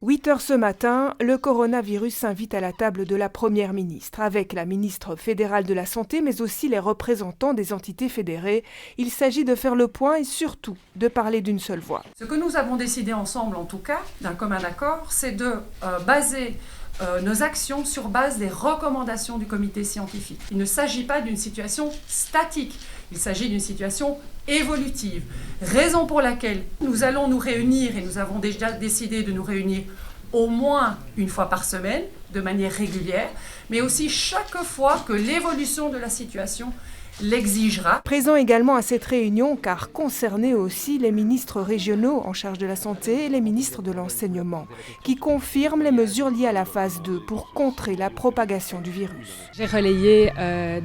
8 heures ce matin, le coronavirus s'invite à la table de la Première ministre, avec la ministre fédérale de la Santé, mais aussi les représentants des entités fédérées. Il s'agit de faire le point et surtout de parler d'une seule voix. Ce que nous avons décidé ensemble, en tout cas, d'un commun accord, c'est de baser nos actions sur base des recommandations du comité scientifique. Il ne s'agit pas d'une situation statique, il s'agit d'une situation évolutive. Raison pour laquelle nous allons nous réunir, et nous avons déjà décidé de nous réunir au moins une fois par semaine, de manière régulière, mais aussi chaque fois que l'évolution de la situation l'exigera. Présents également à cette réunion, car concernés aussi les ministres régionaux en charge de la santé et les ministres de l'enseignement, qui confirment les mesures liées à la phase 2 pour contrer la propagation du virus. J'ai relayé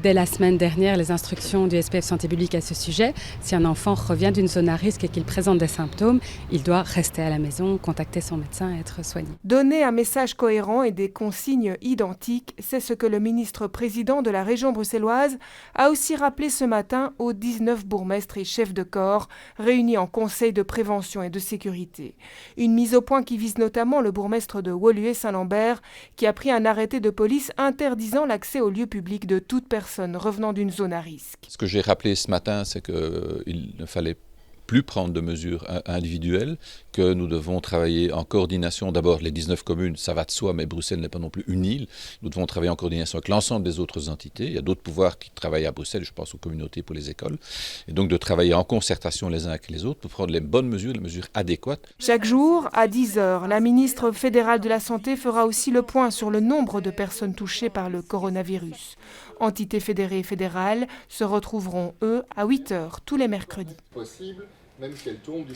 dès la semaine dernière les instructions du SPF Santé publique à ce sujet. Si un enfant revient d'une zone à risque et qu'il présente des symptômes, il doit rester à la maison, contacter son médecin et être soigné. Donner un message cohérent et des consignes identiques, c'est ce que le ministre-président de la région bruxelloise a aussi rappelé ce matin aux 19 bourgmestres et chefs de corps réunis en conseil de prévention et de sécurité. Une mise au point qui vise notamment le bourgmestre de Woluwe-Saint-Lambert qui a pris un arrêté de police interdisant l'accès aux lieux publics de toute personne revenant d'une zone à risque. Ce que j'ai rappelé ce matin, c'est qu'il ne fallait plus prendre de mesures individuelles, que nous devons travailler en coordination. D'abord, les 19 communes, ça va de soi, mais Bruxelles n'est pas non plus une île. Nous devons travailler en coordination avec l'ensemble des autres entités. Il y a d'autres pouvoirs qui travaillent à Bruxelles, je pense aux communautés pour les écoles. Et donc de travailler en concertation les uns avec les autres pour prendre les bonnes mesures, les mesures adéquates. Chaque jour, à 10 heures, la ministre fédérale de la Santé fera aussi le point sur le nombre de personnes touchées par le coronavirus. Entités fédérées et fédérales se retrouveront, eux, à 8 heures tous les mercredis. Possible, même si elle tombe du